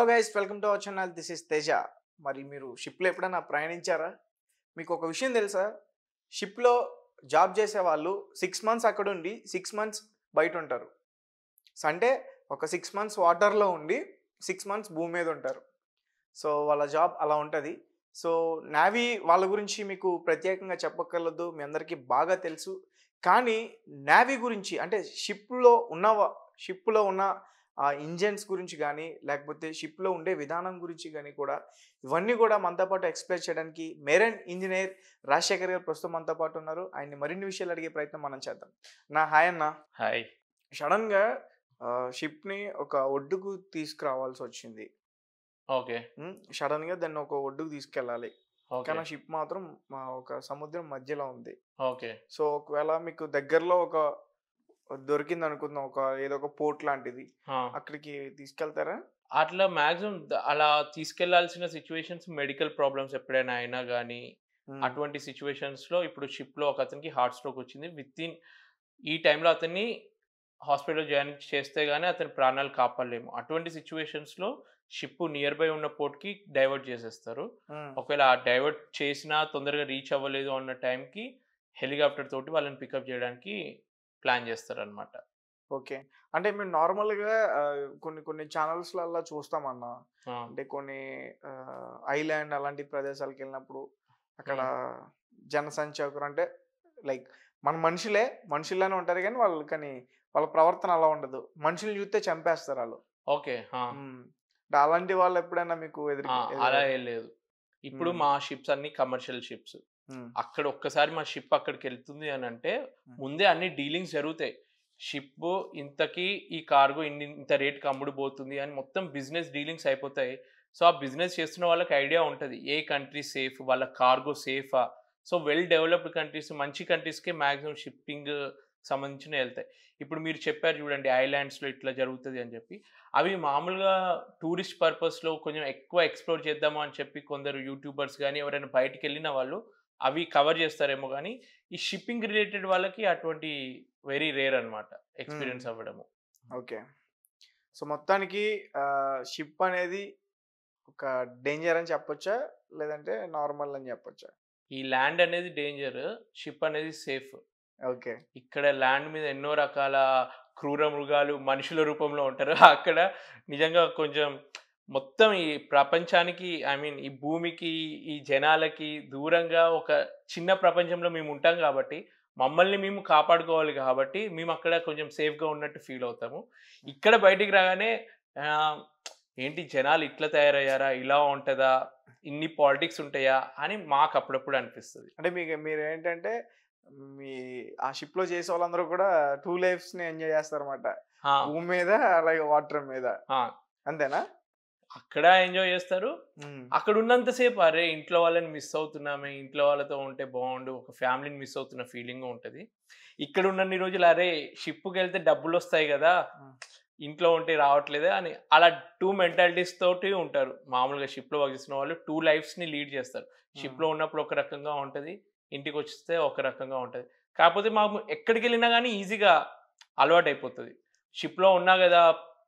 Hello guys, welcome to our channel. This is Teja. మరి మీరు షిప్లో ఎప్పుడైనా ప్రయాణించారా? మీకు ఒక విషయం తెలుసా? షిప్లో జాబ్ చేసే వాళ్ళు 6 మంత్స్ అక్కడ ఉండి 6 మంత్స్ బయట ఉంటారు. అంటే ఒక 6 మంత్స్ వాటర్లో ఉండి 6 మంత్స్ భూమి మీద ఉంటారు. సో వాళ్ళ జాబ్ అలా ఉంటుంది. సో నావీ వాళ్ళ గురించి మీకు ప్రత్యేకంగా చెప్పక్కర్లేదు, మీ అందరికీ బాగా తెలుసు. కానీ నావీ గురించి అంటే షిప్లో ఉన్న ఆ ఇంజన్స్ గురించి కానీ, లేకపోతే షిప్లో ఉండే విధానం గురించి కానీ కూడా ఇవన్నీ కూడా మనతో పాటు ఎక్స్ప్లెయిన్ చేయడానికి మెరైన్ ఇంజనీర్ రాజశేఖర్ గారు ప్రస్తుతం మనతో పాటు ఉన్నారు. ఆయన్ని మరిన్ని విషయాలు అడిగే ప్రయత్నం మనం చేద్దాం. హాయ్ అన్న. హాయ్. సడన్గా షిప్ని ఒక ఒడ్డుకు తీసుకురావాల్సి వచ్చింది. ఓకే. సడన్గా దాన్ని ఒక ఒడ్డుకు తీసుకెళ్ళాలి. ఓకే. కానీ షిప్ మాత్రం ఒక సముద్రం మధ్యలో ఉంది. ఓకే. సో ఒకవేళ మీకు దగ్గరలో ఒక దొరికింది అనుకుందాం, ఏదో ఒక పోర్ట్ లాంటిది, ఆ! అక్కడికి తీసుకెళ్తారా? అట్లా మాక్సిమం అలా తీసుకెళ్లాల్సిన సిట్యుయేషన్స్ మెడికల్ ప్రాబ్లమ్స్ ఎప్పుడైనా అయినా గానీ, అటువంటి సిట్యుయేషన్స్‌లో ఇప్పుడు షిప్‌లో ఒకతనికి హార్ట్ స్ట్రోక్ వచ్చింది. వితిన్ ఈ టైంలో అతన్ని హాస్పిటల్‌లో జాయిన్ చేస్తే గానీ అతని ప్రాణాలు కాపాడలేము. అటువంటి సిట్యుయేషన్స్‌లో షిప్ నియర్ బై ఉన్న పోర్ట్‌కి డైవర్ట్ చేసేస్తారు. ఒకవేళ ఆ డైవర్ట్ చేసినా తొందరగా రీచ్ అవ్వలేదు అన్న టైంకి హెలికాప్టర్ తోటి వాళ్ళని పికప్ చేయడానికి ప్లాన్ చేస్తారనమాట. ఓకే. అంటే మేము నార్మల్‌గా కొన్ని ఛానల్స్‌లల్లా చూస్తామన్నా. ఆ! అంటే కొన్ని ఐలాండ్ అలాంటి ప్రదేశాలకెళ్ళినప్పుడు అక్కడ హ్మ్. జనసంచాకులు అంటే లైక్ మన మనుషుల్లానే ఉంటారు గానీ వాళ్ళ ప్రవర్తన అలా ఉండదు. మనుషుల్ని చూస్తే చంపేస్తారాళ్ళు. ఓకే. ఆ! అంటే అలాంటి వాళ్ళు ఎప్పుడైనా మీకు అలా ఏం లేదు. ఇప్పుడు హ్మ్. మా షిప్స్ అన్నీ కమర్షియల్ షిప్స్. హ్మ్. అక్కడ ఒక్కసారి మా షిప్ అక్కడికెళ్తుంది అనంటే, హ్మ్. ముందే అన్ని డీలింగ్స్ జరుగుతాయి. షిప్పు ఇంతకి ఈ కార్గో ఇంత రేట్‌కి అమ్ముడుబోతుంది అని మొత్తం బిజినెస్ డీలింగ్స్ అయిపోతాయి. సో, ఆ బిజినెస్ చేస్తున్న వాళ్ళకి ఐడియా ఉంటది. ఏ కంట్రీ సేఫ్, వాళ్ళ కార్గో సేఫా? సో, వెల్ డెవలప్డ్ కంట్రీస్, మంచి కంట్రీస్‌కే మాక్సిమం షిప్పింగ్ సంబంధించినవి ఎళ్తాయి. ఇప్పుడు మీరు చెప్పారు చూడండి, ఐలాండ్స్‌లో ఇట్లా జరుగుతది అని చెప్పి. అవి మామూలుగా టూరిస్ట్ పర్పస్‌లో కొంచెం ఎక్కువ ఎక్స్‌ప్లోర్ చేద్దాము అని చెప్పి కొందరు యూట్యూబర్స్ గాని, ఎవరైనా బయటికెళ్ళిన వాళ్ళు అవి కవర్ చేస్తారేమో గానీ, ఈ షిప్పింగ్ రిలేటెడ్ వాళ్ళకి అటువంటి వెరీ రేర్ అన్నమాట హ్మ్. ఎక్స్‌పీరియన్స్ అవ్వడము. ఓకే. సో మొత్తానికి షిప్ అనేది ఒక డేంజర్ అని చెప్పొచ్చా? లేదంటే నార్మల్ అని చెప్పొచ్చా? ఈ ల్యాండ్ అనేది డేంజర్, షిప్ అనేది సేఫ్. ఓకే. ఇక్కడ ల్యాండ్ మీద ఎన్నో రకాల క్రూర మృగాలు మనుషుల రూపంలో ఉంటారు. అక్కడ నిజంగా కొంచెం మొత్తం ఈ ప్రపంచానికి ఐ మీన్ ఈ భూమికి, ఈ జనాలకి దూరంగా ఒక చిన్న ప్రపంచంలో మేము ఉంటాం గాబట్టి, మమ్మల్ని మేము కాపాడుకోవాలి గాబట్టి, మేమక్కడ కొంచెం సేఫ్‌గా ఉన్నట్టు ఫీల్ అవుతాము. ఇక్కడ బయటికి రాగానే ఆహ్, ఏంటి జనాలు ఇట్లా తయారయ్యారా? ఇలా ఉంటదా? ఇన్ని పాలిటిక్స్ ఉంటాయా? అని మాకు అప్పుడప్పుడు అనిపిస్తది. అంటే మీరేంటంటే మీ ఆ షిప్‌లో చేసేవాళ్ళందరూ కూడా 2 లైఫ్స్‌ని ఎంజాయ్ చేస్తారన్నమాట. ఆ! భూమి మీద అలాగే వాటర్ మీద. ఆ! అంతేనా? అక్కడ ఎంజాయ్ జేస్తారు. హ్మ్. అక్కడున్నంత సేపు అరే! ఇంట్లో వాళ్ళని మిస్ అవుతున్నామే, ఇంట్లో వాళ్ళతో ఉంటే బావుండు, ఒక ఫ్యామిలీని మిస్ అవుతున్న ఫీలింగు ఉంటది. ఇక్కడున్నన్ని రోజులు అరే! షిప్‌కెళ్తే డబ్బులొస్తాయి గదా! హ్మ్. ఇంట్లో ఉంటే రావట్లేదా అని అలా 2 మెంటాలిటీస్ తోటి ఉంటారు. మామూలుగా షిప్‌లో వర్క్ చేస్తున్న వాళ్ళు 2 లైఫ్స్‌ని లీడ్ చేస్తారు. హ్మ్. షిప్‌లో ఉన్నప్పుడు ఒక రకంగా ఉంటది. ఇంటికొస్తే ఒక రకంగా ఉంటది. కాకపోతే మాకు ఎక్కడికెళ్ళినా గానీ ఈజీగా అలవాటయిపోతది. షిప్‌లో ఉన్నా గదా!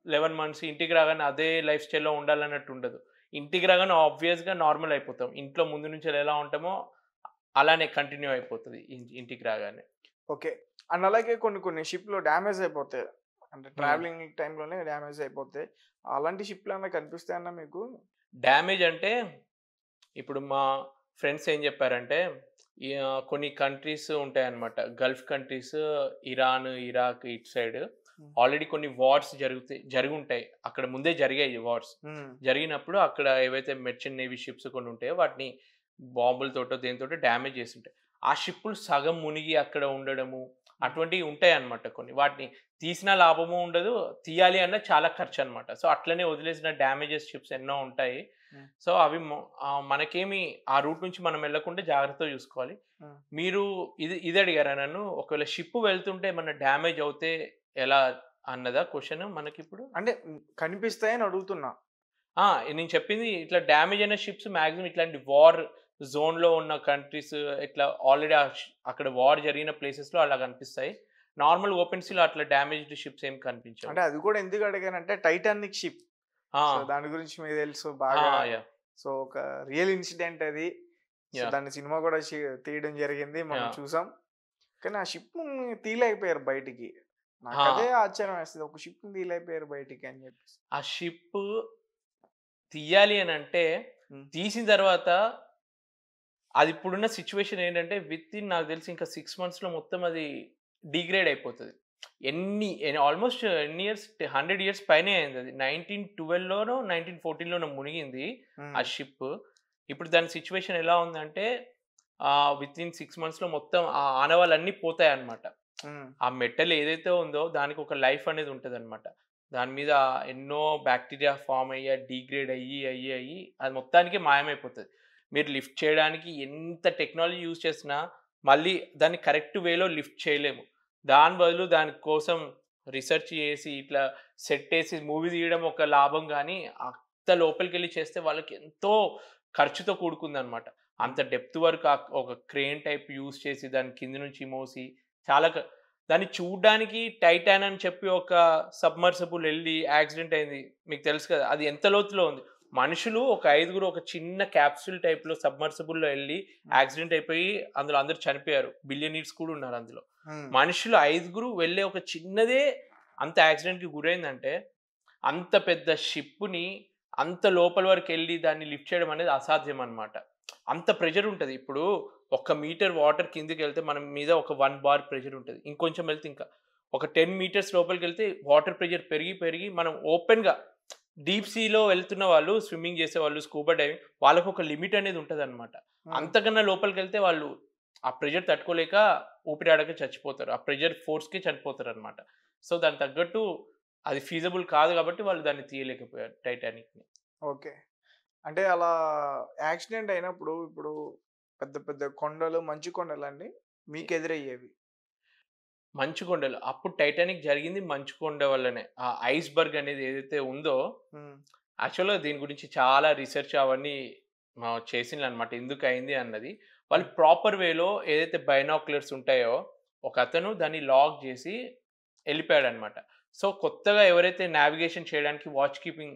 11 మంత్స్ ఇంటికి రాగానే అదే లైఫ్ స్టైల్‌లో ఉండాలన్నట్టు ఉండదు. ఇంటికి రాగానే ఆబ్వియస్‌గా నార్మల్ అయిపోతాం. ఇంట్లో ముందు నుంచి ఎలా ఉంటామో అలానే కంటిన్యూ అయిపోతది ఇంటికి రాగానే. ఓకే. అండ్ అలాగే కొన్ని షిప్‌లో డ్యామేజ్ అయిపోతాయి. అంటే హ్మ్. ట్రావెలింగ్ టైమ్‌లోనే డ్యామేజ్ అయిపోతాయి. అలాంటి షిప్‌లేమన్నా కనిపిస్తాయన్నా మీకు? డ్యామేజ్ అంటే ఇప్పుడు మా ఫ్రెండ్స్ ఏం చెప్పారంటే, కొన్ని కంట్రీస్ ఉంటాయన్నమాట. గల్ఫ్ కంట్రీస్, ఇరాన్, ఇరాక్ ఇటు సైడ్ హ్మ్. ఆల్రెడీ కొన్ని వార్స్ జరిగుంటాయి. అక్కడ ముందే జరిగాయి వార్స్. హ్మ్. జరిగినప్పుడు అక్కడ ఏవైతే మెర్చెంట్ నేవీ షిప్స్ కొన్ని ఉంటాయో వాటిని బాంబులతోటో దేనితోటో డ్యామేజ్ చేసుంటాయి. ఆ షిప్పులు సగం మునిగి అక్కడ ఉండడము హ్మ్. అటువంటివి ఉంటాయన్నమాట కొన్ని. వాటిని తీసినా లాభము ఉండదు. తీయాలి అన్నా చాలా ఖర్చన్నమాట. సో, అట్లనే వదిలేసిన డ్యామేజెస్ షిప్స్ ఎన్నో ఉంటాయి. హ్మ్. సో, అవి మనకేమి ఆ రూట్ నుంచి మనం వెళ్ళకుండా జాగ్రత్తగా చూసుకోవాలి. హ్మ్. మీరు ఇది అడిగారా నన్ను? ఒకవేళ షిప్ వెళ్తుంటే ఏమన్నా డ్యామేజ్ అవుతే ఎలా అన్నదా క్వెషన్ మనకిప్పుడు? అంటే కనిపిస్తాయని అడుగుతున్నా. ఆ! నేను చెప్పింది ఇట్లా డ్యామేజ్ అయిన షిప్స్ మాక్సిమం ఇట్లాంటి వార్ జోన్‌లో ఉన్న కంట్రీస్ ఇట్లా ఆల్రెడీ అక్కడ వార్ జరిగిన ప్లేసెస్‌లో అలా కనిపిస్తాయి. నార్మల్ ఓపెన్ సీలో అట్లా డ్యామేజ్డ్ షిప్స్ ఏమి కనిపించవు. అంటే అది కూడా ఎందుకు అడిగానంటే 'టైటానిక్' షిప్ సో దాని గురించి మీకు తెలుసు ఆ, బాగా. యా సో ఒక రియల్ ఇన్సిడెంట్ అది. సో యా దాన్ని సినిమా కూడా తీయడం జరిగింది, మనం యా చూసాం. కానీ ఆ షిప్ తీయలేకపోయారు బయటికి. నాకు ఆ, అదే ఆశ్చర్యం వేస్తుంది, ఒక షిప్ తీయలేకపోయారు బయటికి అని చెప్పేసి. ఆ షిప్ తీయాలి అని అంటే ఉమ్, తీసిన తర్వాత అది ఇప్పుడున్న సిచ్యువేషన్ ఏంటంటే విత్ ఇన్ నాకు తెలిసి ఇంకా 6 మంత్స్‌లో మొత్తం అది డిగ్రేడ్ అయిపోతది. ఆల్మోస్ట్ ఎన్ని ఇయర్స్ 100 ఇయర్స్ పైనే అయింది అది. 1912లోనో, 1914లోనో మునిగింది ఆ ఉమ్, షిప్. ఇప్పుడు దాని సిచ్యువేషన్ ఎలా ఉందంటే విత్ ఇన్ 6 మంత్స్‌లో మొత్తం ఆ ఆనవాళ్ళన్నీ పోతాయన్నమాట. ఉమ్, ఆ మెటల్ ఏదైతే ఉందో దానికి ఒక లైఫ్ అనేది ఉంటదన్నమాట. దాని మీద ఎన్నో బాక్టీరియా ఫార్మ్ అయ్యి, డీగ్రేడ్ అయ్యి అది మొత్తానికి మాయమైపోతది. మీరు లిఫ్ట్ చేయడానికి ఎంత టెక్నాలజీ యూజ్ చేసినా మళ్ళీ దాన్ని కరెక్ట్ వేలో లిఫ్ట్ చేయలేము. దాని బదులు దాని కోసం రిసర్చ్ చేసి ఇట్లా సెట్ ఏసి మూవీ తీయడం ఒక లాభం గానీ, అంత లోపలికెళ్ళి చేస్తే వాళ్ళకి ఎంతో ఖర్చుతో కూడుకుందనమాట. అంత డెప్త్ వరకు ఒక క్రేన్ టైప్ యూజ్ చేసి దాన్ని కింద నుంచి మోసి చాలా దాన్ని చూడ్డానికి టైటాన్ అని చెప్పి ఒక సబ్‌మర్సిబుల్ ఎళ్లి యాక్సిడెంట్ అయింది. మీకు తెలుసు కదా! అది ఎంత లోతులో ఉంది. మనుషులు ఒక ఐదుగురు ఒక చిన్న క్యాప్సూల్ టైప్‌లో సబ్‌మర్సిబుల్‌లో ఎళ్లి ఉమ్, యాక్సిడెంట్ అయిపోయి అందులో అందరూ చనిపోయారు. బిలియనీర్స్ కూడా ఉన్నారు అందులో. ఉమ్, మనుషులు ఐదుగురు వెళ్ళే ఒక చిన్నదే అంత యాక్సిడెంట్‌కి గురైందంటే, అంత పెద్ద షిప్‌ని అంత లోపల వరకెళ్లి దాన్ని లిఫ్ట్ చేయడం అనేది అసాధ్యం అన్నమాట. అంత ప్రెషర్ ఉంటది. ఇప్పుడు ఒక మీటర్ వాటర్ కిందకెళ్తే మన మీద ఒక 1 బార్ ప్రెషర్ ఉంటది. ఇంకొంచెం వెళ్తే ఇంకా ఒక 10 మీటర్స్ లోపలికెళ్తే వాటర్ ప్రెషర్ పెరిగి మనం ఓపెన్‌గా డీప్ సీలో వెళ్తున్న వాళ్ళు, స్విమ్మింగ్ చేసేవాళ్ళు, స్కూబా డైవింగ్ వాళ్ళకొక లిమిట్ అనేది ఉంటదన్నమాట. ఉమ్. అంతకన్నా లోపలికెళ్తే వాళ్ళు ఆ ప్రెషర్ తట్టుకోలేక ఊపిరాడక చచ్చిపోతారు. ఆ ప్రెషర్ ఫోర్స్‌కి చనిపోతారన్నమాట. సో, దానికి తగ్గట్టు అది ఫీజబుల్ కాదు కాబట్టి వాళ్ళు దాన్ని తీయలేకపోయారు 'టైటానిక్‌ని'. ఓకే. అంటే అలా యాక్సిడెంట్ అయినప్పుడు ఇప్పుడు పెద్ద పెద్ద కొండలు, మంచు కొండలండి మీకు ఎదురయ్యేవి. మంచుకొండలు. అప్పుడు 'టైటానిక్' జరిగింది మంచుకొండ వల్లనే. ఆ ఐస్‌బర్గ్ అనేది ఏదైతే ఉందో, హ్మ్. యాక్చువల్‌గా దీని గురించి చాలా రిసర్చ్ అవన్నీ చేసిండ్లనమాట. ఎందుకయింది అన్నది. వాళ్ళు హ్మ్. ప్రాపర్ వేలో ఏదైతే బైనాక్యులర్స్ ఉంటాయో, ఒకతను దాన్ని లాక్ జేసి ఎళ్ళిపోయాడనమాట. సో, కొత్తగా ఎవరైతే నావిగేషన్ చేయడానికి వాచ్ కీపింగ్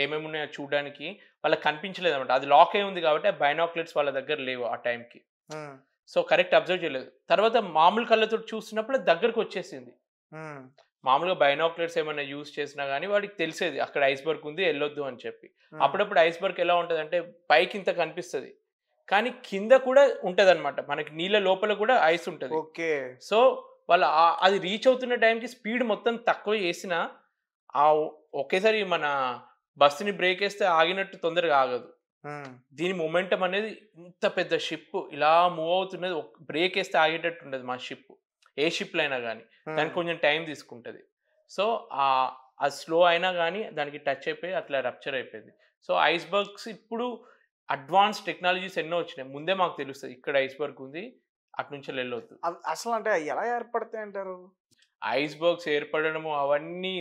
ఏమేమున్నాయో చూడడానికి వాళ్ళకి కనిపించలేదనమాట. అది లాక్ అయ్యి ఉంది కాబట్టి, ఆ బైనాక్యులర్స్ వాళ్ళ దగ్గర లేవు ఆ టైంకి. హ్మ్. సో, కరెక్ట్ అబ్జర్వ్ చేయలేదు. తర్వాత మామూలు కళ్ళతోటి చూస్తున్నప్పుడు అది దగ్గరకొచ్చేసింది. హ్మ్. మామూలుగా బైనాక్యులర్స్ ఏమన్నా యూజ్ చేసినా గాని వాడికి తెలిసేది అక్కడ ఐస్‌బర్గ్ ఉంది ఎళ్ళొద్దు అని చెప్పి. హ్మ్. అప్పుడప్పుడు ఐస్‌బర్గ్ ఎలా ఉంటదంటే పైకింత కనిపిస్తది. కానీ కింద కూడా ఉంటదనమాట. మనకి నీళ్ళ లోపల కూడా ఐస్ ఉంటది. ఓకే. సో, వాళ్ళు అది రీచ్ అవుతున్న టైంకి స్పీడ్ మొత్తం తక్కువ చేసినా ఆహ్, ఒకేసారి మన బస్సుని బ్రేకేస్తే ఆగినట్టు తొందరగా ఆగదు. హ్మ్. దీని మొమెంటం అనేది ఇంత పెద్ద షిప్ ఇలా మూవ్ అవుతున్నది బ్రేకేస్తే ఆగేటట్టు ఉండదు మా షిప్. ఏ షిప్‌లో అయినా గాని. హ్మ్. దానికి కొంచెం టైం తీసుకుంటది. సో, అది స్లో అయినా గాని దానికి టచ్ అయిపోయి అట్లా రప్చర్ అయిపోయింది. సో, ఐస్‌బర్గ్స్ ఇప్పుడు అడ్వాన్స్ టెక్నాలజీస్ ఎన్నో వచ్చినాయి. ముందే మాకు తెలుస్తది. ఇక్కడ ఐస్‌బర్గ్ ఉంది. అటునుంచెళ్ళి ఎళ్ళొద్దు. అసలంటే అయి ఎలా ఏర్పడతాయంటారు? ఐస్‌బర్గ్స్ ఏర్పడడము అవన్నీ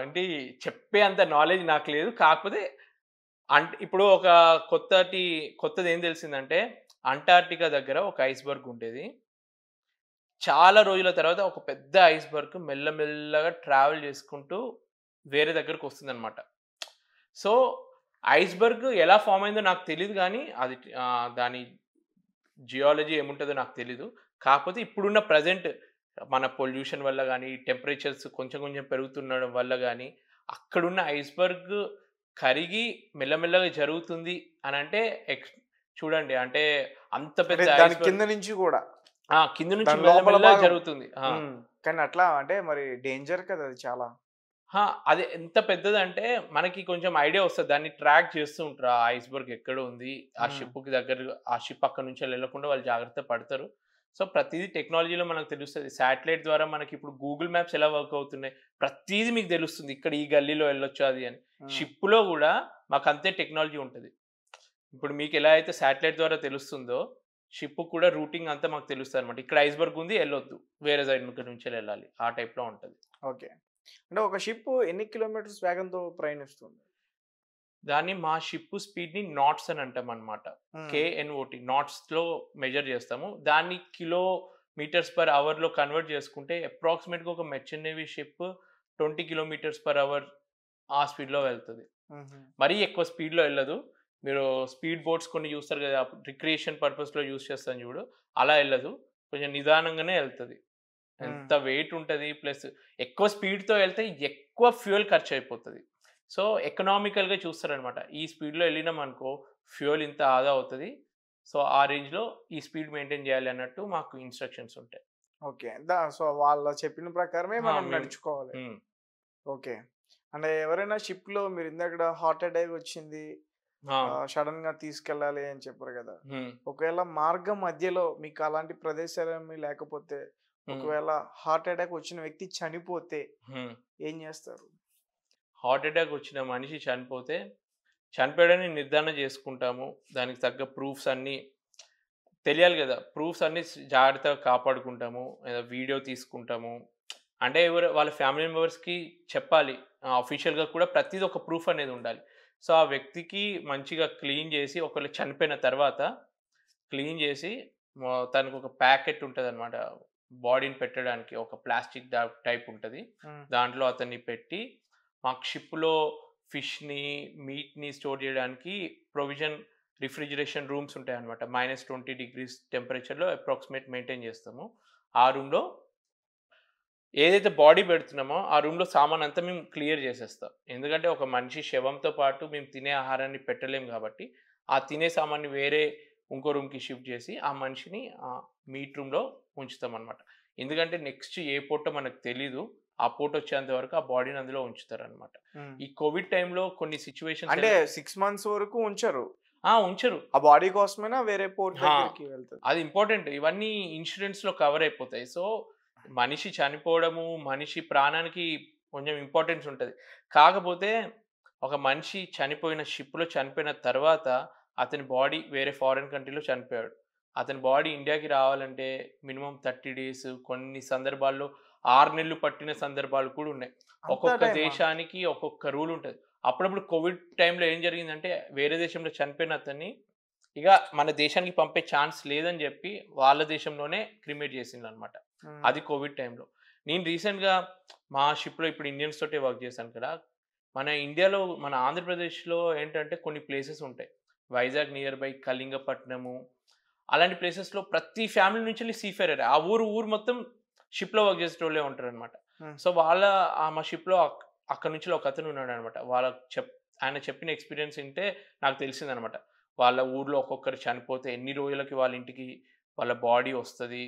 ఏంటి చెప్పే అంత నాలెడ్జ్ నాకు లేదు. కాకపోతే ఇప్పుడు ఒక కొత్తదేం తెలిసిందంటే, అంటార్క్టికా దగ్గర ఒక ఐస్‌బర్గ్ ఉండేది. చాలా రోజుల తర్వాత ఒక పెద్ద ఐస్‌బర్గ్ మెల్లమెల్లగా ట్రావెల్ చేసుకుంటూ వేరే దగ్గరకొస్తుందనమాట. సో, ఐస్‌బర్గ్ ఎలా ఫార్మ్ అయిందో నాకు తెలీదు గానీ, అది దాని జియాలజీ ఏముంటదో నాకు తెలీదు. కాకపోతే ఇప్పుడున్న ప్రెజెంట్ మన పొల్యూషన్ వల్ల గానీ, టెంపరేచర్స్ కొంచెం కొంచెం పెరుగుతుండడం వల్ల గానీ, అక్కడున్న ఐస్‌బర్గ్ కరిగి మెల్లమెల్లగా జరుగుతుంది అనంటే చూడండి అంటే అంత అంటే పెద్ద దాని ఐస్‌బర్గ్ కింద నుంచి గూడా. కింద నుంచి దాని లోపల మెల్లమెల్లగా భాగం. జరుగుతుంది. హ్మ్. కానీ అట్లా అంటే మరి డేంజర్ కదా అది చాలా. అది ఎంత పెద్దదంటే మనకి కొంచెం ఐడియా వస్తది. దాన్ని ట్రాక్ చేస్తూ ఉంటారు. ఆ ఐస్‌బర్గ్ ఎక్కడ ఉంది? ఆ హ్మ్. షిప్‌కి దగ్గరగా ఆ షిప్ అక్కడి నుంచి ఎళ్ళకుండా వాళ్ళు జాగ్రత్త పడతారు. సో, ప్రతీదీ టెక్నాలజీలో మనకు తెలుస్తది. శాటిలైట్ ద్వారా మనకిప్పుడు గూగుల్ మ్యాప్స్ ఎలా వర్క్ అవుతున్నాయి. ప్రతీదీ మీకు తెలుస్తుంది. ఇక్కడ ఈ గల్లీలో ఎళ్ళొచ్చు అది అని. హ్మ్. షిప్‌లో గూడా మాకంతే టెక్నాలజీ ఉంటది. ఇప్పుడు మీకెలా అయితే శాటిలైట్ ద్వారా తెలుస్తుందో, షిప్‌కి కూడా రూటింగ్ అంతా మాకు తెలుస్తదనమాట. ఇక్కడ ఐస్‌బర్గ్ ఉంది ఎళ్ళొద్దు. వేరే సైడ్ నుంచెళ్ళి ఎళ్ళాలి. ఆ టైప్‌లో ఉంటది. ఓకే. అంటే ఒక షిప్ ఎన్ని కిలోమీటర్స్ వేగంతో ప్రయాణిస్తుంది? దాన్ని మా షిప్ స్పీడ్‌ని నాట్స్ అని అంటామనమాట. హ్మ్. కేఎన్ఓటీ నాట్స్‌లో మెజర్ చేస్తాము. దాన్ని కిలోమీటర్స్ పర్ అవర్‌లో కన్వర్ట్ చేసుకుంటే అప్రాక్సిమేట్‌గా ఒక merchant navy ship 20 kilometres per hour ఆ స్పీడ్లో వెళ్తుంది. మరీ ఎక్కువ స్పీడ్లో వెళ్ళదు. మీరు స్పీడ్ బోట్స్ కొన్ని చూస్తారు కదా, రిక్రియేషన్ పర్పస్లో యూస్ చేస్తాను చూడు, అలా వెళ్ళదు. కొంచెం నిదానంగానే వెళ్తుంది. ఎంత వెయిట్ ఉంటుంది, ప్లస్ ఎక్కువ స్పీడ్తో వెళ్తే ఎక్కువ ఫ్యూయల్ ఖర్చు అయిపోతుంది. సో ఎకనామికల్గా చూస్తారనమాట. ఈ స్పీడ్లో వెళ్ళినాం అనుకో ఫ్యూయల్ ఇంత ఆదా అవుతుంది. సో ఆ రేంజ్లో ఈ స్పీడ్ మెయింటైన్ చేయాలి అన్నట్టు మాకు ఇన్స్ట్రక్షన్స్ ఉంటాయి. ఓకే. సో వాళ్ళ చెప్పిన ప్రకారమే మనం మేము నడుచుకోవాలి. ఓకే. అంటే ఎవరైనా షిప్‌లో మీరు ఇందాకడ హార్ట్ అటాక్ వచ్చింది. సడెన్‌గా తీసుకెళ్ళాలి అని చెప్పారు కదా! ఒకవేళ మార్గం మధ్యలో మీకు అలాంటి ప్రదేశాలేమి లేకపోతే, ఒకవేళ హార్ట్ అటాక్ వచ్చిన వ్యక్తి చనిపోతే ఏం చేస్తారు? హార్ట్ అటాక్ వచ్చిన మనిషి చనిపోతే చనిపోయాడని నిర్ధారణ చేసుకుంటాము. దానికి తగ్గ ప్రూఫ్స్ అన్నీ తెలియాలి కదా! ప్రూఫ్స్ అన్నీ జాగ్రత్తగా కాపాడుకుంటాము. వీడియో తీసుకుంటాము. అంటే వాళ్ళ ఫ్యామిలీ మెంబర్స్‌కి చెప్పాలి. అఫీషియల్‌గా కూడా ప్రతీది ఒక ప్రూఫ్ అనేది ఉండాలి. సో ఆ వ్యక్తికి మంచిగా క్లీన్ చేసి, ఒకవేళ చనిపోయిన తర్వాత క్లీన్ చేసి తనకు ఒక ప్యాకెట్ ఉంటదనమాట. బాడీని పెట్టడానికి ఒక ప్లాస్టిక్ టైప్ ఉంటది. దాంట్లో అతన్ని పెట్టి మాకు షిప్‌లో ఫిష్‌ని, మీట్‌ని స్టోర్ చేయడానికి ప్రొవిజన్ రిఫ్రిజిరేషన్ రూమ్స్ ఉంటాయన్నమాట. -20 టెంపరేచర్‌లో అప్రాక్సిమేట్ మెయింటైన్ చేస్తాము. ఆ రూమ్‌లో ఏదైతే బాడీ పెడుతున్నామో ఆ రూమ్‌లో సామానంతా మేము క్లియర్ చేసేస్తాం. ఎందుకంటే ఒక మనిషి శవంతో పాటు మేము తినే ఆహారాన్ని పెట్టలేము కాబట్టి, ఆ తినే సామాన్ని వేరే ఇంకో రూమ్‌కి షిఫ్ట్ చేసి ఆ మనిషిని మీట్ రూమ్‌లో ఉంచుతామన్నమాట. ఎందుకంటే నెక్స్ట్ ఏ పూటో మనకు తెలీదు. ఆ పూట వచ్చేంత వరకు ఆ బాడీని అందులో ఉంచుతారన్నమాట. ఈ కోవిడ్ టైమ్‌లో కొన్ని సిట్యుయేషన్స్ అంటే 6 మంత్స్ వరకు ఉంచరు. ఉంచరు. ఆ బాడీ కోసమైనా వేరే పోర్ట్ దగ్గరికి వెళ్తది. అది ఇంపార్టెంట్. ఇవన్నీ ఇన్స్యూరెన్స్‌లో కవర్ అయిపోతాయి. సో మనిషి చనిపోవడము, మనిషి ప్రాణానికి కొంచెం ఇంపార్టెన్స్ ఉంటది. కాకపోతే ఒక మనిషి చనిపోయిన షిప్‌లో చనిపోయిన తర్వాత అతని బాడీ వేరే ఫారిన్ కంట్రీలో చనిపోయాడు. అతని బాడీ ఇండియాకి రావాలంటే మినిమమ్ 30 డేస్, కొన్ని సందర్భాల్లో 6 నెలలు పట్టిన సందర్భాలు కూడా ఉన్నాయి. అంత ఒక్కొక్క టైమా? దేశానికి ఒక్కొక్క రూల్ ఉంటది. అప్పుడప్పుడు కోవిడ్ టైమ్‌లో ఏం జరిగిందంటే వేరే దేశంలో చనిపోయిన అతన్ని ఇగ మన దేశానికి పంపే ఛాన్స్ లేదని జెప్పి వాళ్ళ దేశంలోనే క్రిమేట్ చేసిండ్రనమాట. అది కోవిడ్ టైమ్‌లో. నేను రీసెంట్‌గా మా షిప్‌లో ఇప్పుడు ఇండియన్స్ తోటే వర్క్ చేశాను కదా! మన ఇండియాలో మన ఆంధ్రప్రదేశ్‌లో ఏంటంటే కొన్ని ప్లేసెస్ ఉంటాయి. వైజాగ్ నియర్ బై కళింగపట్నము, అలాంటి ప్లేసెస్‌లో ప్రతి ఫ్యామిలీ నుంచెల్లి సీఫేరర్. ఆ ఊరు మొత్తం షిప్‌లో వర్క్ చేసేటోళ్ళే ఉంటారనమాట. సో మా షిప్‌లో అక్కడి నుంచి ఒకతను ఉన్నాడనమాట. ఆయన చెప్పిన ఎక్స్‌పీరియన్స్ ఇంటే నాకు తెలిసిందనమాట. వాళ్ళ ఊర్లో ఒక్కొక్కరు చనిపోతే ఎన్ని రోజులకి వాళ్ళ ఇంటికి వాళ్ళ బాడీ వస్తది.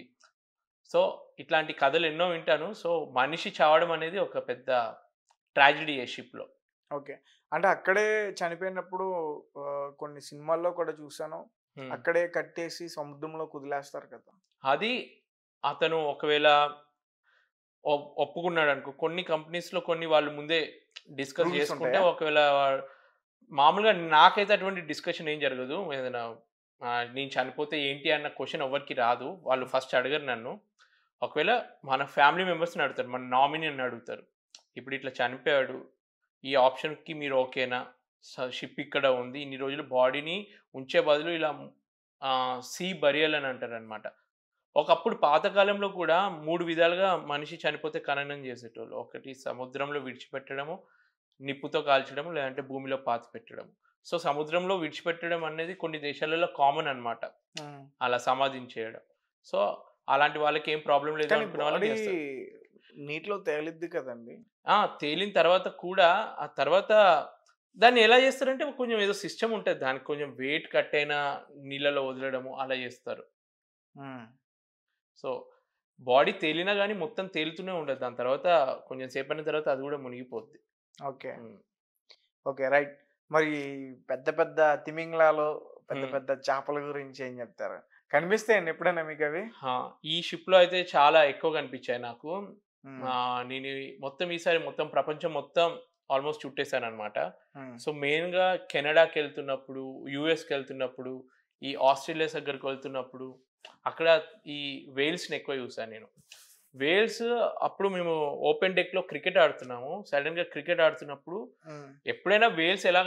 సో ఇట్లాంటి కథలు ఎన్నో వింటాను. సో మనిషి చావడం అనేది ఒక పెద్ద ట్రాజెడీయే షిప్‌లో. ఓకే. అంటే అక్కడే చనిపోయినప్పుడు కొన్ని సినిమాల్లో కూడా చూసాను. అక్కడే కట్టేసి సముద్రంలో వదిలేస్తారు కదా! అది అతను ఒకవేళ ఒప్పుకున్నాడనుకో, కొన్ని కంపెనీస్‌లో కొన్ని వాళ్ళు ముందే డిస్కస్ రూల్స్ చేసుకుంటే ఉంటాయా? ఒకవేళ మామూలుగా నాకైతే అటువంటి డిస్కషన్ ఏం జరగదు. ఏదైనా నేను చనిపోతే ఏంటి అన్న క్వెషన్ ఎవ్వరికీ రాదు. వాళ్ళు ఫస్ట్ అడగరు నన్ను. ఒకవేళ మన ఫ్యామిలీ మెంబర్స్‌ని అడుగుతారు. మన నామినీని అడుగుతారు. ఇప్పుడు ఇట్లా చనిపోయాడు. ఈ ఆప్షన్‌కి మీరు ఓకేనా? షిప్ ఇక్కడ ఉంది. ఇన్ని రోజులు బాడీని ఉంచే బదులు ఇలా సీ బరియల్ అని అంటారనమాట. ఒకప్పుడు పాతకాలంలో కూడా 3 విధాలుగా మనిషి చనిపోతే ఖననం చేసేటోళ్ళు. ఒకటి సముద్రంలో విడిచిపెట్టడము, నిప్పుతో కాల్చడము, లేదంటే భూమిలో పాతిపెట్టడము. సో సముద్రంలో విడిచిపెట్టడం అనేది కొన్ని దేశాలలో కామన్ అన్నమాట. అలా సమాధిని చేయడం. సో అలాంటి వాళ్ళకి ఏం ప్రాబ్లమ్ లేదు కానీ అనుకున్న వాళ్ళు బాడీ చేస్తారు. నీటిలో తేలిద్ది కదండీ! తేలిన తర్వాత కూడా ఆ తర్వాత దాన్ని ఎలా చేస్తారంటే కొంచెం ఏదో సిస్టమ్ ఉంటది. దానికి కొంచెం వెయిట్ కట్టైనా నీళ్ళలో వదలడము అలా చేస్తారు. హ్మ్. సో బాడీ తేలినా గాని మొత్తం తేలుతూనే ఉండదు. దాని తర్వాత కొంచెం సేపయిన తర్వాత అది గూడా మునిగిపోద్ది. ఓకే. హ్మ్. ఓకే. రైట్. మరి పెద్ద పెద్ద తిమింగలాలు, పెద్ద హ్మ్. పెద్ద చేపల గురించి ఏం చెప్తారు? కనిపిస్తాయండి ఎప్పుడైనా మీకవి? ఈ షిప్‌లో అయితే చాలా ఎక్కువ కనిపించాయి నాకు. హ్మ్. నేను ఈసారి మొత్తం ప్రపంచం మొత్తం ఆల్‌మోస్ట్ చుట్టేసాననమాట. హ్మ్. సో మెయిన్‌గా కెనడాకెళ్తున్నప్పుడు, యూఎస్‌కెళ్తున్నప్పుడు, ఈ ఆస్ట్రేలియా దగ్గరికి వెళ్తున్నప్పుడు అక్కడ ఈ వేల్స్‌ని ఎక్కువ చూసాను నేను. వేల్స్ అప్పుడు మేము ఓపెన్ డెక్‌లో క్రికెట్ ఆడుతున్నాము. సడెన్‌గా క్రికెట్ ఆడుతున్నప్పుడు హ్మ్. ఎప్పుడైనా వేల్స్ ఎలా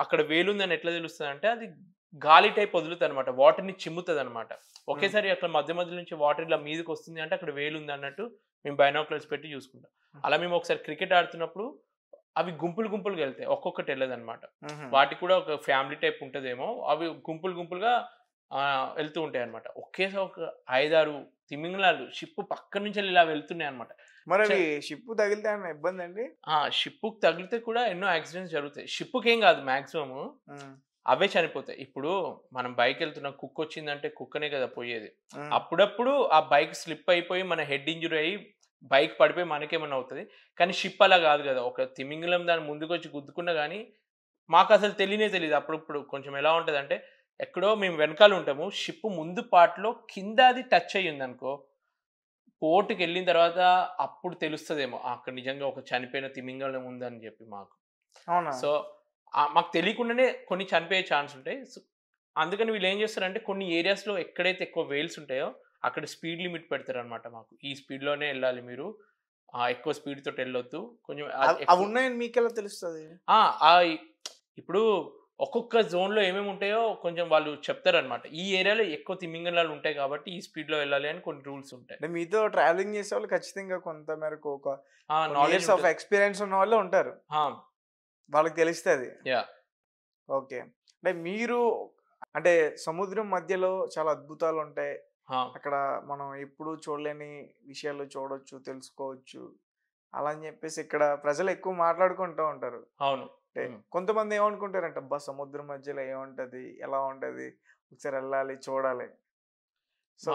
అక్కడ వేలుందని ఎట్లా తెలుస్తదంటే అది గాలి టైప్ వదులుతదనమాట. వాటర్‌ని చిమ్ముతదనమాట. హ్మ్. ఒకేసారి అట్లా మధ్య మధ్యలో నుంచి వాటర్ ఇలా మీదకొస్తుంది అంటే అక్కడ వేలుందన్నట్టు మేము బైనాక్యులర్స్ పెట్టి చూసుకుంటాం. అలా మేము ఒకసారి క్రికెట్ ఆడుతున్నప్పుడు అవి గుంపులు గుంపులుగా వెళ్తాయి, ఒక్కొక్కటి వెళ్ళదు అనమాట. మ్మ్. వాటికి కూడా ఒక ఫ్యామిలీ టైప్ ఉంటుందేమో, అవి గుంపులు గుంపులుగా వెళ్తూ ఉంటాయి అనమాట. ఒకేసారి ఒక 5-6 తిమింగలాలు షిప్ పక్క నుంచి ఇలా వెళ్తున్నాయి అనమాట. మరి అవి షిప్ తగిలితే ఏమన్నా ఇబ్బంది అండి? షిప్పుకి తగిలితే కూడా ఎన్నో యాక్సిడెంట్స్ జరుగుతాయి. షిప్పుకి ఏం కాదు మాక్సిమం, అవే చనిపోతాయి. ఇప్పుడు మనం బైక్ వెళ్తున్నాం, కుక్క వచ్చిందంటే కుక్కనే కదా పోయేది. అప్పుడప్పుడు ఆ బైక్ స్లిప్ అయిపోయి మన హెడ్ ఇంజురీ అయ్యి బైక్ పడిపోయి మనకేమన్నా అవుతుంది. కానీ షిప్ అలా కాదు కదా, ఒక తిమింగలం దాని ముందుకు వచ్చి గుద్దుకున్నా కానీ మాకు అసలు తెలియనే తెలియదు. అప్పుడప్పుడు కొంచెం ఎలా ఉంటుంది అంటే, ఎక్కడో మేము వెనకాల ఉంటాము, షిప్ ముందు పార్ట్లో కింద అది టచ్ అయ్యింది అనుకో, పోర్టుకి వెళ్ళిన తర్వాత అప్పుడు తెలుస్తుందేమో అక్కడ నిజంగా ఒక చనిపోయిన తిమింగలం ఉందని చెప్పి మాకు. అవునా? సో మాకు తెలియకుండానే కొన్ని చనిపోయే ఛాన్స్ ఉంటాయి. సో అందుకని వీళ్ళు ఏం చేస్తారంటే, కొన్ని ఏరియాస్లో ఎక్కడైతే ఎక్కువ వేల్స్ ఉంటాయో అక్కడ స్పీడ్ లిమిట్ పెడతారనమాట. మాకు ఈ స్పీడ్లోనే వెళ్ళాలి మీరు, ఎక్కువ స్పీడ్ తోటి వెళ్ళొద్దు కొంచెం. అవి ఉన్నాయని మీకు ఎలా తెలుస్తుంది? ఇప్పుడు ఒక్కొక్క జోన్లో ఏమేమి ఉంటాయో కొంచెం వాళ్ళు చెప్తారనమాట. ఈ ఏరియాలో ఎక్కువ తిమింగలాలు ఉంటాయి కాబట్టి ఈ స్పీడ్లో వెళ్ళాలి అని కొన్ని రూల్స్ ఉంటాయి. అంటే మీతో ట్రావెలింగ్ చేసే వాళ్ళు ఖచ్చితంగా కొంత మేరకు ఒక నాలెడ్జ్ నాలెడ్జ్ ఆఫ్ ఎక్స్పీరియన్స్ ఉన్న వాళ్ళే ఉంటారు, వాళ్ళకి తెలుస్తుంది. ఓకే. అంటే మీరు అంటే సముద్రం మధ్యలో చాలా అద్భుతాలు ఉంటాయి అక్కడ, మనం ఎప్పుడు చూడలేని విషయాలు చూడొచ్చు, తెలుసుకోవచ్చు అలా అని చెప్పేసి ఇక్కడ ప్రజలు ఎక్కువ మాట్లాడుకుంటూ ఉంటారు. అవును. అంటే కొంతమంది ఏమనుకుంటారంటే, అబ్బా సముద్రం మధ్యలో ఏముంటది, ఎలా ఉంటది, ఒకసారి వెళ్ళాలి చూడాలి. సో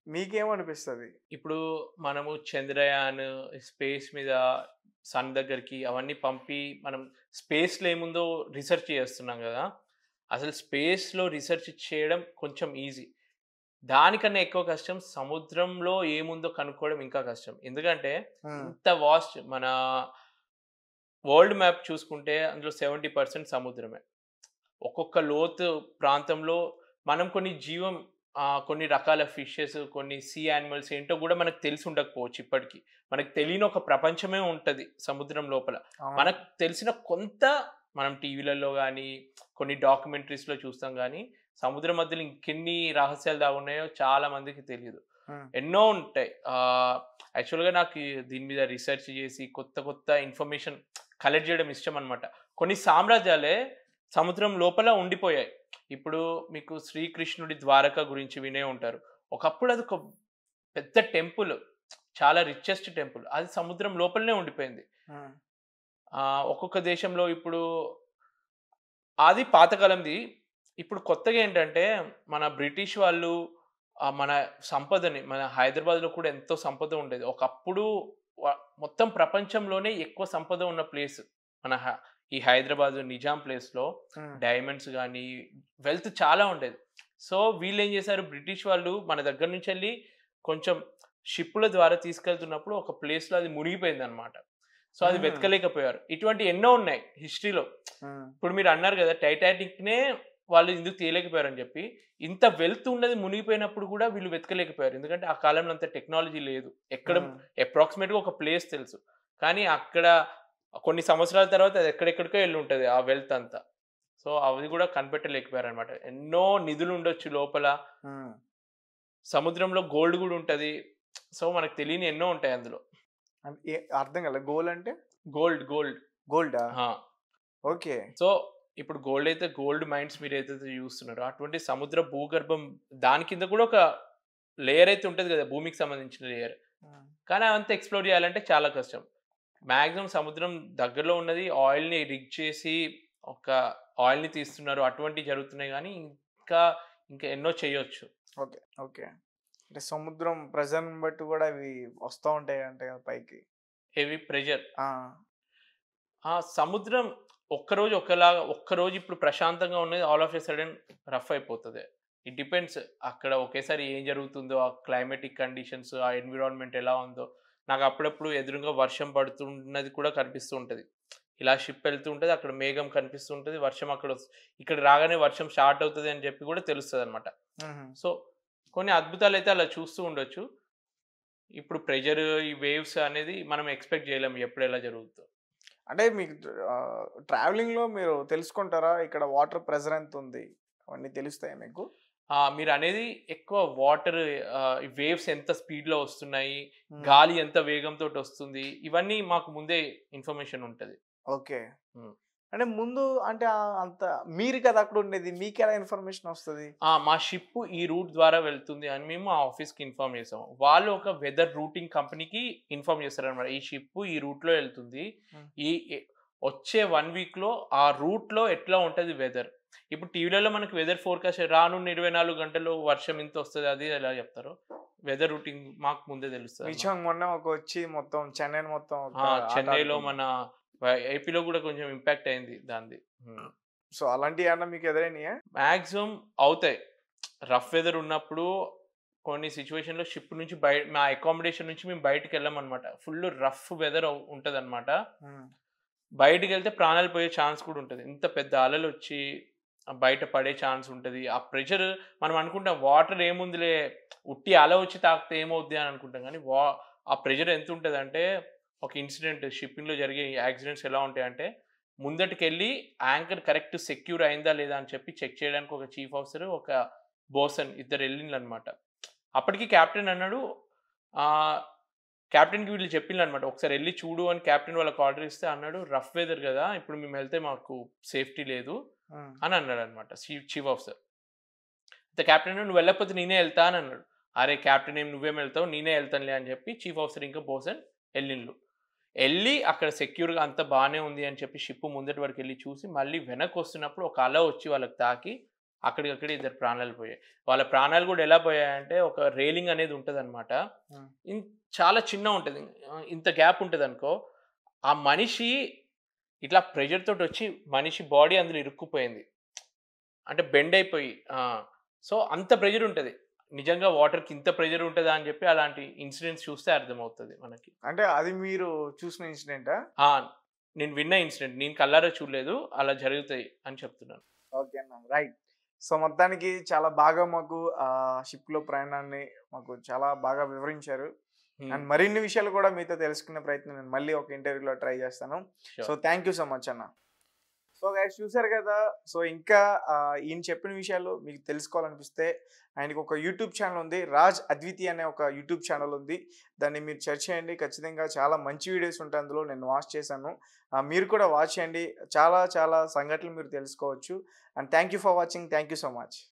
మీకేమనిపిస్తుంది? ఇప్పుడు మనము చంద్రయాన్ స్పేస్ మీద సన్ దగ్గరికి అవన్నీ పంపి మనం స్పేస్లో ఏముందో రీసెర్చ్ చేస్తున్నాం కదా. అసలు స్పేస్లో రీసెర్చ్ చేయడం కొంచెం ఈజీ, దానికన్నా ఎక్కువ కష్టం సముద్రంలో ఏముందో కనుక్కోవడం ఇంకా కష్టం. ఎందుకంటే ఇంత వాస్ట్, మన వరల్డ్ మ్యాప్ చూసుకుంటే అందులో 70% సముద్రమే. ఒక్కొక్క లోతు ప్రాంతంలో మనం కొన్ని రకాల ఫిషెస్, కొన్ని సీ యానిమల్స్ ఏంటో కూడా మనకు తెలిసి ఉండకపోవచ్చు ఇప్పటికీ. మనకు తెలియని ఒక ప్రపంచమే ఉంటుంది సముద్రం లోపల. మనకు తెలిసిన కొంత మనం టీవీలలో కానీ కొన్ని డాక్యుమెంటరీస్లో చూస్తాం, కానీ సముద్రం మధ్యలో ఇంకెన్ని రహస్యాలు దాగున్నాయో చాలా మందికి తెలియదు. ఎన్నో ఉంటాయి. యాక్చువల్గా నాకు దీని మీద రీసెర్చ్ చేసి కొత్త కొత్త ఇన్ఫర్మేషన్ కలెక్ట్ చేయడం ఇష్టం అనమాట. కొన్ని సామ్రాజ్యాలే సముద్రం లోపల ఉండిపోయాయి. ఇప్పుడు మీకు శ్రీకృష్ణుడి ద్వారక గురించి వినే ఉంటారు. ఒకప్పుడు అది ఒక పెద్ద టెంపుల్, చాలా రిచెస్ట్ టెంపుల్, అది సముద్రం లోపలనే ఉండిపోయింది. ఒక్కొక్క దేశంలో ఇప్పుడు అది పాతకాలంది. ఇప్పుడు కొత్తగా ఏంటంటే, మన బ్రిటిష్ వాళ్ళు మన సంపదని, మన హైదరాబాద్లో కూడా ఎంతో సంపద ఉండేది. ఒకప్పుడు మొత్తం ప్రపంచంలోనే ఎక్కువ సంపద ఉన్న ప్లేస్ మన ఈ హైదరాబాద్ నిజాం ప్లేస్లో డైమండ్స్ కానీ వెల్త్ చాలా ఉండేది. సో వీళ్ళు ఏం చేశారు, బ్రిటిష్ వాళ్ళు మన దగ్గర నుంచి వెళ్ళి కొంచెం షిప్పుల ద్వారా తీసుకెళ్తున్నప్పుడు ఒక ప్లేస్లో అది మునిగిపోయింది అనమాట. సో అది వెతకలేకపోయారు. ఇటువంటి ఎన్నో ఉన్నాయి హిస్టరీలో. ఇప్పుడు మీరు అన్నారు కదా టైటానిక్నే వాళ్ళు ఎందుకు తీయలేకపోయారని చెప్పి, ఇంత వెల్త్ ఉన్నది మునిగిపోయినప్పుడు కూడా వీళ్ళు వెతకలేకపోయారు. ఎందుకంటే ఆ కాలంలో అంత టెక్నాలజీ లేదు. ఎక్కడ అప్రాక్సిమేట్గా ఒక ప్లేస్ తెలుసు, కానీ అక్కడ కొన్ని సంవత్సరాల తర్వాత అది ఎక్కడెక్కడికో వెళ్ళి ఉంటుంది ఆ వెల్త్ అంతా. సో అవి కూడా కనిపెట్టలేకపోయారు అనమాట. ఎన్నో నిధులు ఉండొచ్చు లోపల, సముద్రంలో గోల్డ్ కూడా ఉంటుంది. సో మనకు తెలియని ఎన్నో ఉంటాయి అందులో. అర్థం కదా గోల్డ్ అంటే? గోల్డా? ఓకే. సో ఇప్పుడు గోల్డ్ అయితే గోల్డ్ మైన్స్ మీరు ఏదైతే చూస్తున్నారో అటువంటి సముద్ర భూగర్భం దాని కింద కూడా ఒక లేయర్ అయితే ఉంటుంది కదా, భూమికి సంబంధించిన లేయర్. కానీ అదంతా ఎక్స్ప్లోర్ చేయాలంటే చాలా కష్టం. మ్యాక్సిమం సముద్రం దగ్గరలో ఉన్నది ఆయిల్ని రిగ్ చేసి ఒక ఆయిల్ని తీస్తున్నారు, అటువంటివి జరుగుతున్నాయి. కానీ ఇంకా ఎన్నో చేయొచ్చు. Okay okay. అంటే సముద్రం ప్రెజర్ బట్టి కూడా అవి వస్తూ ఉంటాయి అంటే పైకి, హెవీ ప్రెషర్. సముద్రం ఒక్కరోజు ఒకలాగా, ఒక్కరోజు ఇప్పుడు ప్రశాంతంగా ఉన్నది all of a sudden rough అయిపోతుంది. ఇట్ డిపెండ్స్ అక్కడ ఒకేసారి ఏం జరుగుతుందో, ఆ క్లైమేటిక్ కండిషన్స్, ఆ ఎన్విరాన్మెంట్ ఎలా ఉందో. నాకు అప్పుడప్పుడు ఎదురుగా వర్షం పడుతున్నది కూడా కనిపిస్తూ ఉంటుంది. ఇలా షిప్ వెళ్తూ ఉంటుంది, అక్కడ మేఘం కనిపిస్తూ ఉంటుంది, వర్షం అక్కడ ఇక్కడ రాగానే వర్షం స్టార్ట్ అవుతుంది అని చెప్పి కూడా తెలుస్తుంది అనమాట. సో కొన్ని అద్భుతాలు అయితే అలా చూస్తూ ఉండొచ్చు. ఇప్పుడు ప్రెషర్, ఈ వేవ్స్ అనేది మనం ఎక్స్పెక్ట్ చేయలేము ఎప్పుడు ఎలా జరుగుతుందో. అంటే మీకు ట్రావెలింగ్లో మీరు తెలుసుకుంటారా ఇక్కడ వాటర్ ప్రెషర్ ఎంత ఉంది, అవన్నీ తెలుస్తాయి మీకు? మీరు అనేది ఎక్కువ వాటర్ వేవ్స్ ఎంత స్పీడ్లో వస్తున్నాయి, గాలి ఎంత వేగంతో వస్తుంది, ఇవన్నీ మాకు ముందే ఇన్ఫర్మేషన్ ఉంటుంది. ఓకే. హ్మ్. అంటే ముందు అంటే అంత మీరు కదా అక్కడ ఉండేది. మీకెలా ఇన్ఫర్మేషన్ వస్తది? మా షిప్ ఈ రూట్ ద్వారా వెళ్తుంది అని మేము ఆ ఆఫీస్‌కి ఇన్ఫార్మ్ చేసాం. వాళ్ళు ఒక వెదర్ రూటింగ్ కంపెనీకి ఇన్ఫార్మ్ చేస్తారనమాట. ఈ షిప్ ఈ రూట్‌లో ఎళ్తుంది. హ్మ్. ఈ ఎ వచ్చే 1 వీక్‌లో ఆ రూట్‌లో ఎట్లా ఉంటది వెదర్. ఇప్పుడు టీవీలలో మనకి వెదర్ ఫోర్‌కాస్ట్ రానున్న 24 గంటల్లో వర్షం ఇంత వస్తది అది ఎలా చెప్తారో, వెదర్ రూటింగ్ మాకు ముందే తెలుస్తదనమాట. మీచాంగ్ మొన్న వచ్చి మొత్తం చెన్నైని మొత్తం ఒక ఆట చెన్నైలో ఆడుకుంది. మన ఏపీలో కూడా కొంచెం ఇంపాక్ట్ అయింది దానిది. హ్మ్. సో అలాంటియేమన్నా మీకు ఎదురైనయా? మాక్సిమం అవుతాయి. రఫ్ వెదర్ ఉన్నప్పుడు కొన్ని సిట్యుయేషన్‌లో షిప్ నుంచి మా అకామిడేషన్ నుంచి మేము బయటికెళ్ళమనమాట. ఫుల్ రఫ్ వెదర్ ఉంటదనమాట. హ్మ్. బయటికెళ్తే ప్రాణాలు పోయే ఛాన్స్ కూడా ఉంటది. ఇంత పెద్ద అలలొచ్చి బయట పడే ఛాన్స్ ఉంటది. ఆ ప్రెషర్ మనం అనుకుంటాం వాటర్ ఏముందిలే ఉట్టి అల వచ్చి తాకితే ఏమవుద్ది అని అనుకుంటాం గానీ, ఆ ప్రెషర్ ఎంతుంటదంటే ఒక ఇన్సిడెంట్ షిప్పింగ్‌లో జరిగే యాక్సిడెంట్స్ ఎలా ఉంటాయంటే, ముందటికెళ్ళి యాంకర్ కరెక్ట్ సెక్యూర్ అయిందా లేదా అని చెప్పి చెక్ చేయడానికి ఒక చీఫ్ ఆఫీసర్, ఒక బోసన్ ఇద్దరెళ్ళిండ్లనమాట. అప్పటికి కెప్టెన్ అన్నాడు ఆహ్, కెప్టెన్‌కి వీళ్ళు చెప్పిళ్ళనమాట. "ఒకసారి ఎళ్లి చూడు" అని కెప్టెన్ వాళ్ళకి ఆర్డర్ ఇస్తే అన్నాడు, "రఫ్ వెదర్ గదా! ఇప్పుడు మేమెళ్తే మాకు సేఫ్టీ లేదు" హ్మ్. అని అన్నాడనమాట చీఫ్ ఆఫీసర్. అయితే కెప్టెన్ "నువ్వు వెళ్ళకపోతే నేనే ఎళ్తా" అని అన్నాడు. "అరే! కెప్టెన్ నువ్వేం ఎళ్తావు నేనే ఎళ్తానులే" అని చెప్పి చీఫ్ ఆఫీసర్ ఇంకా బోసన్ ఎళ్ళిండ్లు. ఎళ్లి అక్కడ సెక్యూర్‌గా అంతా బానే ఉంది అని చెప్పి షిప్ ముందటి వరకెళ్లి చూసి, మళ్ళీ వెనక్కొస్తున్నప్పుడు ఒక అల వచ్చి వాళ్ళకి తాకి, అక్కడికక్కడే ఇద్దరు ప్రాణాలు పోయాయి. వాళ్ళ ప్రాణాలు గూడా ఎలా పోయాయంటే, ఒక రైలింగ్ అనేది ఉంటదనమాట. హ్మ్. ఇన్ చాలా చిన్నగుంటది. ఇంత గ్యాప్ ఉంటదనుకో, ఆ మనిషి ఇట్లా ప్రెషర్ తోటొచ్చి మనిషి బాడీ అందులో ఇరుక్కుపోయింది. అంటే బెండ్ అయిపోయి సో, అంత ప్రెషర్ ఉంటది. నిజంగా వాటర్‌కి ఇంత ప్రెషర్ ఉంటదా అని చెప్పి అలాంటి ఇన్సిడెంట్స్ చూస్తే అర్థమవుతది మనకి. అంటే అది మీరు చూసిన ఇన్సిడెంటా? ఆ! నేను విన్న ఇన్సిడెంట్. నేను కళ్ళారా చూడలేదు. అలా జరుగుతాయి అని చెప్తున్నాను. ఓకే అన్న. రైట్. సో మొత్తానికి చాలా బాగా మాకు షిప్‌లో ప్రయాణాన్ని మాకు చాలా బాగా వివరించారు. హ్మ్. అండ్ మరిన్ని విషయాలు కూడా మీతో తెలుసుకునే ప్రయత్నం నేను మళ్ళీ ఒక ఇంటర్వ్యూలో ట్రై చేస్తాను. So sure. Thank you so much అన్న. సో గైస్ చూసారు కదా! సో ఇంకా ఈయన చెప్పిన విషయాలు మీకు తెలుసుకోవాలనిపిస్తే ఆయనకి ఒక యూట్యూబ్ ఛానెల్ ఉంది. రాజ్ అద్వితి అనే ఒక యూట్యూబ్ ఛానెల్ ఉంది. దాన్ని మీరు సెర్చ్ చేయండి. ఖచ్చితంగా చాలా మంచి వీడియోస్ ఉంటాయి అందులో. నేను వాచ్ చేశాను. మీరు కూడా వాచ్ చేయండి. చాలా చాలా సంఘటనలు మీరు తెలుసుకోవచ్చు. And thank you for watching. Thank you so much.